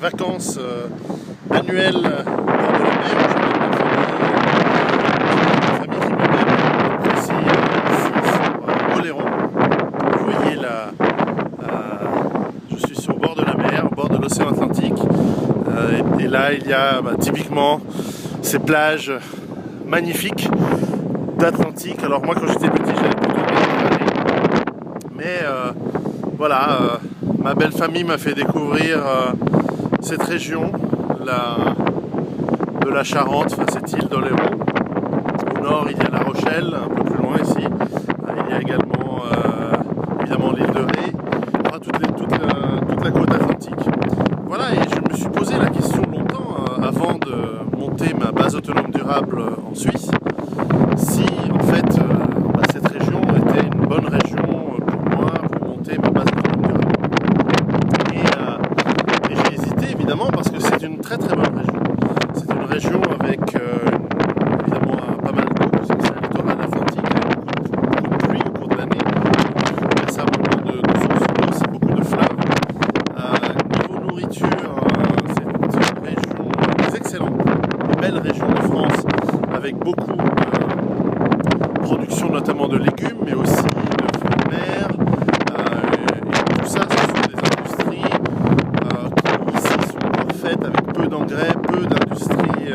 vacances annuelles au bord de la mer. Je vais avec ma famille qui m'amène ici sur Oléron. Vous voyez là, je suis sur le bord de la mer, au bord de l'océan Atlantique. Et là, il y a typiquement ces plages magnifiques d'Atlantique. Alors moi, quand j'étais petit, j'avais plutôt Méditerranée. Mais voilà, ma belle famille m'a fait découvrir cette région de la Charente, enfin cette île d'Oléron. Au nord, il y a La Rochelle, un peu plus loin ici. Il y a également évidemment l'île de Ré, enfin toute la côte atlantique. Voilà, et je me suis posé la question longtemps, avant de monter ma base autonome durable en Suisse, si en fait cette région était une bonne région pour moi pour monter ma base autonome durable. Et j'ai hésité évidemment parce que c'est une très très bonne région. C'est une région avec évidemment pas mal d'eau, parce que c'est un littoral atlantique avec beaucoup de pluie au cours de l'année. Il y a ça, beaucoup de sources d'eau, c'est beaucoup de fleuves. Niveau nourriture, c'est une région, des excellentes, des belles régions de France avec beaucoup de production notamment de légumes, mais aussi de fruits de mer. Et tout ça, ce sont des industries qui ici sont encore faites avec peu d'engrais, peu d'industrie,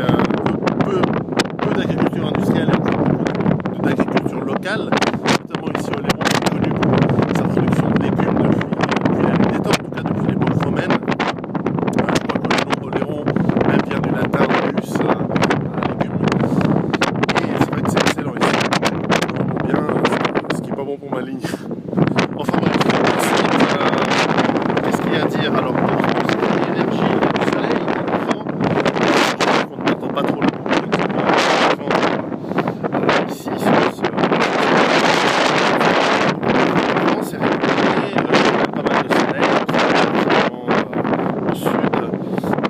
peu d'agriculture industrielle et encore beaucoup d'agriculture locale. Notamment ici au Léron, qui est connu pour sa production de légumes depuis la nuit des temps, en tout cas depuis l'époque romaine. Je crois qu'au Léron, même vient du latin légus, légumes. Et c'est vrai que c'est excellent ici. Vraiment bien, ce qui n'est pas bon pour ma ligne. Enfin bref, ensuite, qu'est-ce qu'il y a à dire? Alors, pour ce qui est l'énergie du soleil, du vent, je crois qu'on n'entend pas trop le bruit, donc c'est pas le vent ici, sur ce vent, c'est régulier, il y a pas mal de soleil, notamment au sud,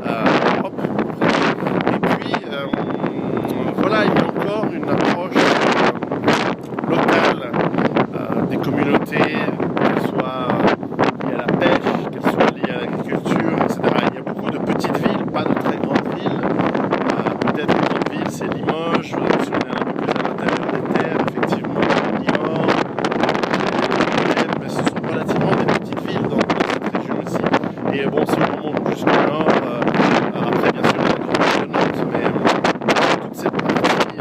en Europe. Et puis, voilà, il y a encore une approche locale des communautés, qu'elles soient liées à la pêche, qu'elles soient liées à l'agriculture, etc. Il y a beaucoup de petites villes, pas de très grandes villes. Peut-être une grande ville, c'est Limoges, si on est un peu plus à l'intérieur des terres, effectivement, Niort, mais ce sont relativement des petites villes dans cette région ici. Et bon, si on remonte jusqu'au nord, après bien sûr la grande ville de Nantes, mais toute cette partie,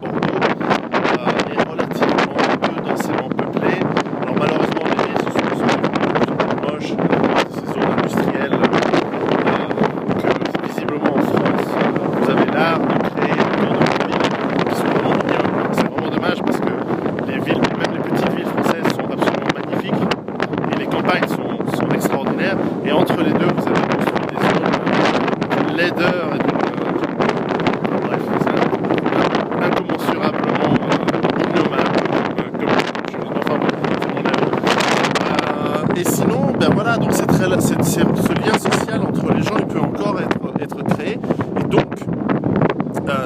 Bordeaux, est relativement peu densément peuplée. Alors malheureusement, les villes se sont devenues moches, ces zones industrielles que visiblement en France, vous avez l'art de créer autour de vos villes qui sont vraiment mignonnes. C'est vraiment dommage parce que les villes, même les petites villes françaises, sont absolument magnifiques et les campagnes sont extraordinaires. Et entre les deux, vous avez construit des zones d'une laideur et bref, c'est incommensurablement innommable comme chose. Enfin bon, c'est mon avis. Et sinon, ben voilà, donc ce lien social entre les gens, il peut encore être créé. Et donc,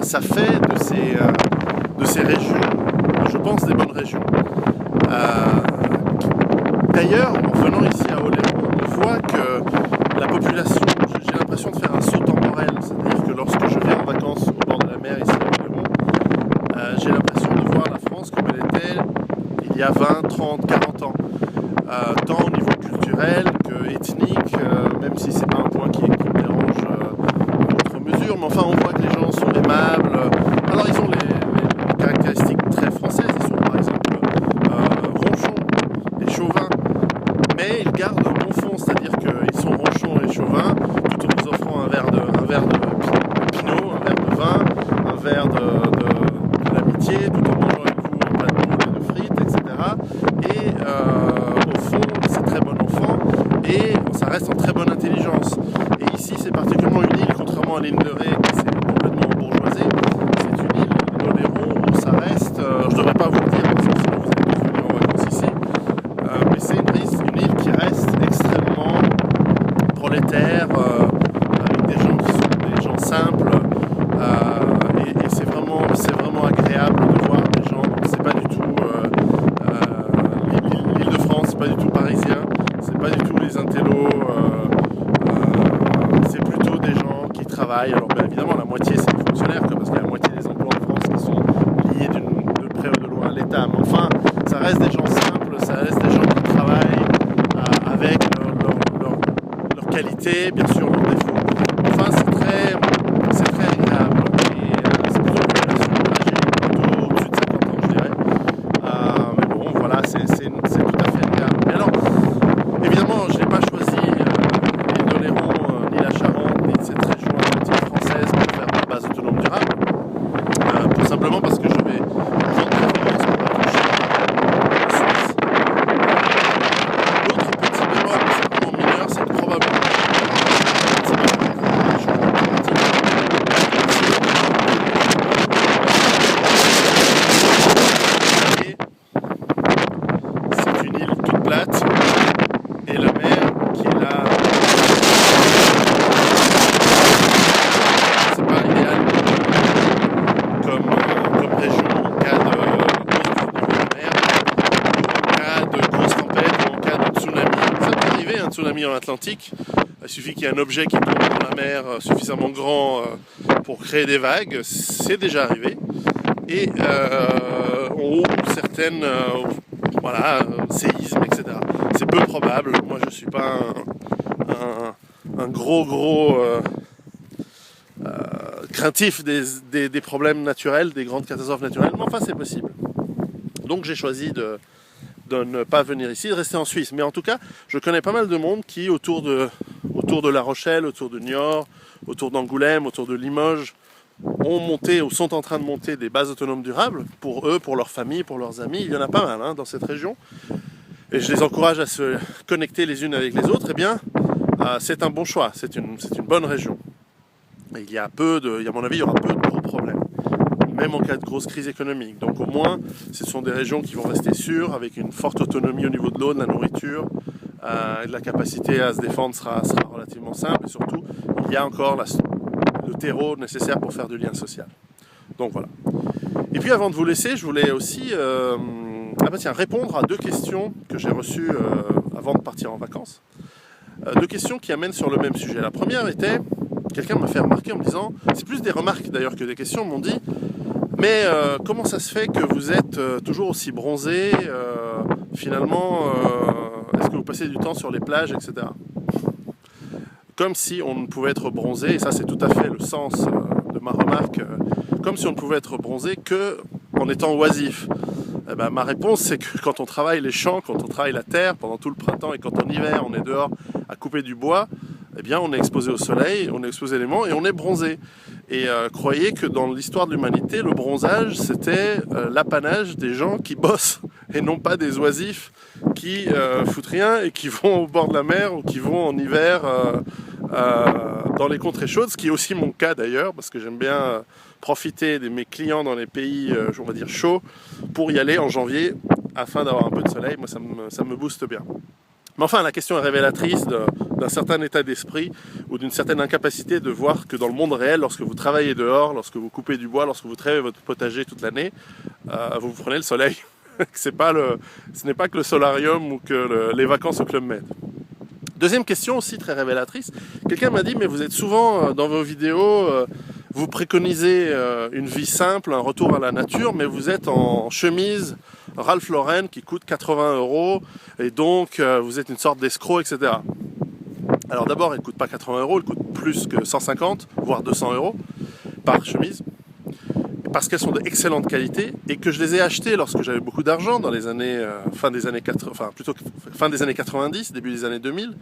ça fait de ces régions, je pense, des bonnes régions. D'ailleurs, en venant ici à Oléron, on voit que la population, j'ai l'impression de faire un saut temporel. C'est-à-dire que lorsque je viens en vacances au bord de la mer ici à Oléron, j'ai l'impression de voir la France comme elle était il y a 20, 30, 40 ans. Tant au niveau culturel que ethnique, même si c'est pas un point qui me dérange outre mesure, mais enfin on voit que les gens sont aimables. Alors ils ont les caractéristiques très françaises, ils sont par exemple ronchons et chauvins, mais ils gardent un bon fond, c'est-à-dire qu'ils sont ronchons et chauvins, tout en vous offrant un verre de pinot, un verre de vin, un verre de l'amitié, tout en mangeant avec vous un plat de moule et de frites, etc. Et au fond, c'est très bon enfant et ça reste en très bonne intelligence. Et ici, c'est particulièrement une île, contrairement à l'île de Ré, qui c'est complètement bourgeoisé. C'est une île d'Oléron où ça reste, je ne devrais pas vous le dire parce que sinon vous allez tous venir en vacances ici, mais c'est une île qui reste extrêmement prolétaire, avec des gens qui sont des gens simples, et c'est vraiment agréable de voir des gens. Donc c'est pas du tout l'Île-de-France, c'est pas du tout parisien, c'est pas du tout les intellos travaillent. Alors bien évidemment, la moitié c'est des fonctionnaires, parce qu'il y a la moitié des emplois en France qui sont liés de près ou de loin à l'État. Mais enfin, ça reste des gens simples, ça reste des gens qui travaillent avec leur qualité, bien sûr leurs défauts. Enfin, c'est très agréable. Et c'est plutôt une population âgée, plutôt au-dessus de 50 ans, je dirais. Mais bon, voilà, c'est tout à fait agréable. Et alors, évidemment, je n'ai pas choisi l'île d'Oléron, ni la Charente, ni cette région atlantique française pour faire ma base autonome durable. Tout simplement parce que je vais prendre préférence pour approcher la Suisse. L'autre petit bémol, mais c'est vraiment mineur, c'est que probablement c'est une île toute plate et la mer qui est là, c'est pas idéal comme région en cas de mer, en cas de grosse tempête ou en cas de tsunami. Ça peut arriver un tsunami en Atlantique, il suffit qu'il y ait un objet qui tombe dans la mer suffisamment grand pour créer des vagues, c'est déjà arrivé. Et ou certaines séismes, etc. C'est peu probable. Moi, je ne suis pas un gros craintif des problèmes naturels, des grandes catastrophes naturelles, mais enfin, c'est possible. Donc, j'ai choisi de ne pas venir ici, de rester en Suisse. Mais en tout cas, je connais pas mal de monde qui, autour de La Rochelle, autour de Niort, autour d'Angoulême, autour de Limoges, ont monté ou sont en train de monter des bases autonomes durables pour eux, pour leurs familles, pour leurs amis. Il y en a pas mal dans cette région. Et je les encourage à se connecter les unes avec les autres. Eh bien, c'est un bon choix. C'est une bonne région. Et à mon avis, il y aura peu de gros problèmes, même en cas de grosse crise économique. Donc au moins, ce sont des régions qui vont rester sûres, avec une forte autonomie au niveau de l'eau, de la nourriture, et de la capacité à se défendre sera relativement simple. Et surtout, il y a encore le terreau nécessaire pour faire du lien social. Donc voilà. Et puis avant de vous laisser, je voulais aussi répondre à 2 questions que j'ai reçues avant de partir en vacances. 2 questions qui amènent sur le même sujet. La première était, quelqu'un m'a fait remarquer en me disant, c'est plus des remarques d'ailleurs que des questions, m'ont dit, mais comment ça se fait que vous êtes toujours aussi bronzé, finalement, est-ce que vous passez du temps sur les plages, etc. Comme si on ne pouvait être bronzé, et ça c'est tout à fait le sens de ma remarque, comme si on ne pouvait être bronzé qu'en étant oisif. Eh ben, ma réponse c'est que quand on travaille les champs, quand on travaille la terre pendant tout le printemps et quand en hiver on est dehors à couper du bois, eh bien on est exposé au soleil, on est exposé à l'élément et on est bronzé. Et croyez que dans l'histoire de l'humanité, le bronzage c'était l'apanage des gens qui bossent et non pas des oisifs qui foutent rien et qui vont au bord de la mer ou qui vont en hiver dans les contrées chaudes, ce qui est aussi mon cas d'ailleurs, parce que j'aime bien profiter de mes clients dans les pays, on va dire, chauds, pour y aller en janvier, afin d'avoir un peu de soleil. Moi, ça me booste bien. Mais enfin, la question est révélatrice d'un certain état d'esprit ou d'une certaine incapacité de voir que dans le monde réel, lorsque vous travaillez dehors, lorsque vous coupez du bois, lorsque vous travaillez votre potager toute l'année, vous prenez le soleil. Ce n'est pas que le solarium ou que les vacances au Club Med. Deuxième question aussi très révélatrice. Quelqu'un m'a dit, mais vous êtes souvent dans vos vidéos, vous préconisez une vie simple, un retour à la nature, mais vous êtes en chemise Ralph Lauren qui coûte 80 € et donc vous êtes une sorte d'escroc, etc. Alors d'abord, elle ne coûte pas 80 €, elle coûte plus que 150, voire 200 € par chemise. Parce qu'elles sont d'excellente qualité et que je les ai achetées lorsque j'avais beaucoup d'argent dans les années fin des années 90, début des années 2000,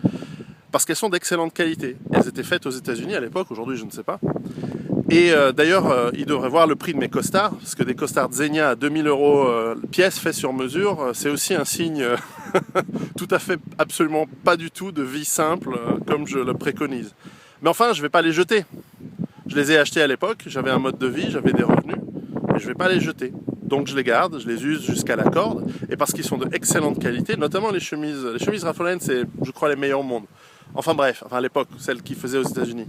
parce qu'elles sont d'excellente qualité. Elles étaient faites aux États-Unis à l'époque, aujourd'hui je ne sais pas. Et d'ailleurs, ils devraient voir le prix de mes costards, parce que des costards Zegna à 2000 € pièce faits sur mesure, c'est aussi un signe tout à fait, absolument pas du tout de vie simple comme je le préconise. Mais enfin, je ne vais pas les jeter. Je les ai achetés à l'époque, j'avais un mode de vie, j'avais des revenus, et je ne vais pas les jeter. Donc je les garde, je les use jusqu'à la corde, et parce qu'ils sont de excellente qualité, notamment les chemises Ralph Lauren, c'est, je crois, les meilleures au monde. Enfin bref, à l'époque, celles qu'ils faisaient aux États-Unis.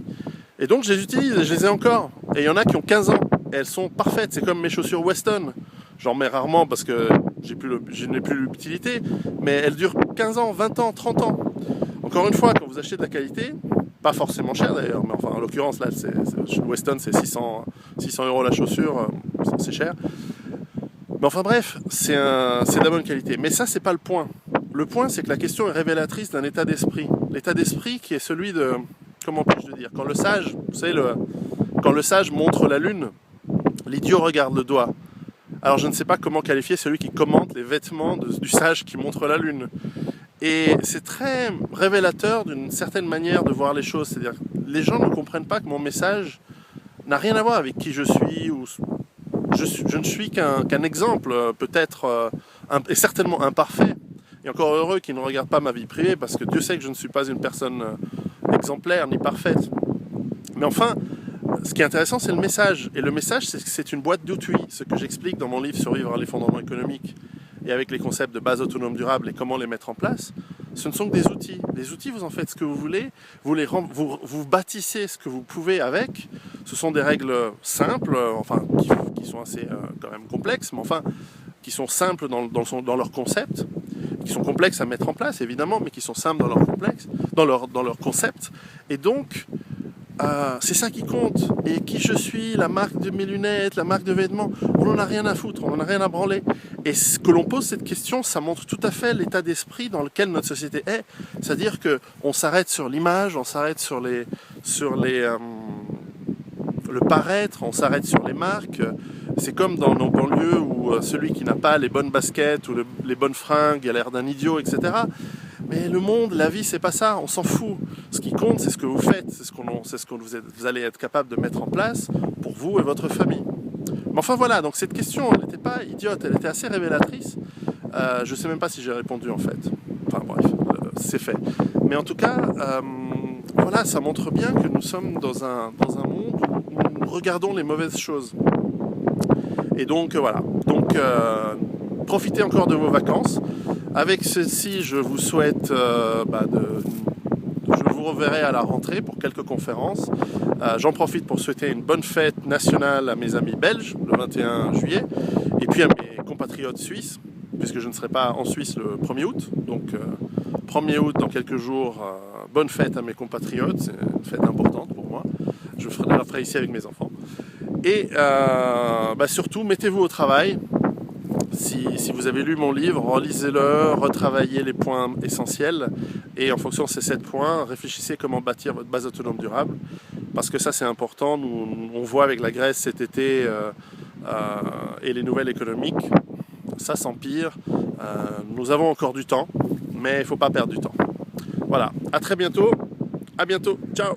Et donc je les utilise, je les ai encore. Et il y en a qui ont 15 ans, et elles sont parfaites, c'est comme mes chaussures Weston. J'en mets rarement parce que je n'ai plus l'utilité, mais elles durent 15 ans, 20 ans, 30 ans. Encore une fois, quand vous achetez de la qualité, pas forcément cher d'ailleurs, mais enfin en l'occurrence là, chez Weston c'est 600 € la chaussure, c'est cher. Mais enfin bref, c'est de la bonne qualité. Mais ça, c'est pas le point. Le point, c'est que la question est révélatrice d'un état d'esprit. L'état d'esprit qui est celui de... Comment puis-je le dire? Quand le sage, vous savez, quand le sage montre la lune, l'idiot regarde le doigt. Alors je ne sais pas comment qualifier celui qui commente les vêtements du sage qui montre la lune. Et c'est très révélateur d'une certaine manière de voir les choses. C'est-à-dire que les gens ne comprennent pas que mon message n'a rien à voir avec qui je suis ou... Je ne suis qu'un exemple, peut-être, et certainement imparfait. Et encore heureux qu'ils ne regardent pas ma vie privée, parce que Dieu sait que je ne suis pas une personne exemplaire ni parfaite. Mais enfin, ce qui est intéressant, c'est le message. Et le message, c'est une boîte d'outils. Ce que j'explique dans mon livre Survivre à l'effondrement économique, et avec les concepts de base autonome durable et comment les mettre en place, ce ne sont que des outils. Les outils, vous en faites ce que vous voulez, vous bâtissez ce que vous pouvez avec. Ce sont des règles simples, enfin, qui sont assez quand même complexes, mais enfin, qui sont simples dans leur concept, qui sont complexes à mettre en place, évidemment, mais qui sont simples dans leur concept. Et donc, c'est ça qui compte. Et qui je suis, la marque de mes lunettes, la marque de vêtements, on n'en a rien à foutre, on n'en a rien à branler. Et ce que l'on pose cette question, ça montre tout à fait l'état d'esprit dans lequel notre société est. C'est-à-dire qu'on s'arrête sur l'image, on s'arrête sur le paraître, on s'arrête sur les marques. C'est comme dans nos banlieues où celui qui n'a pas les bonnes baskets ou les bonnes fringues a l'air d'un idiot, etc. Mais le monde, la vie, c'est pas ça, on s'en fout. Ce qui compte, c'est ce que vous faites, c'est ce que vous allez être capable de mettre en place pour vous et votre famille. Mais enfin voilà, donc cette question, elle n'était pas idiote, elle était assez révélatrice. Je sais même pas si j'ai répondu en fait. Enfin bref, c'est fait. Mais en tout cas, voilà, ça montre bien que nous sommes dans un monde où nous regardons les mauvaises choses. Et donc voilà, donc profitez encore de vos vacances. Avec ceci, je vous souhaite je vous reverrai à la rentrée pour quelques conférences. J'en profite pour souhaiter une bonne fête nationale à mes amis belges le 21 juillet et puis à mes compatriotes suisses, puisque je ne serai pas en Suisse le 1er août. Donc 1er août dans quelques jours, bonne fête à mes compatriotes, c'est une fête importante pour moi. Je la ferai ici avec mes enfants. Et surtout, mettez-vous au travail. Si vous avez lu mon livre, relisez-le, retravaillez les points essentiels et en fonction de ces 7 points, réfléchissez comment bâtir votre base autonome durable parce que ça c'est important. On voit avec la Grèce cet été et les nouvelles économiques, ça s'empire. Nous avons encore du temps, mais il ne faut pas perdre du temps. Voilà, à très bientôt, ciao.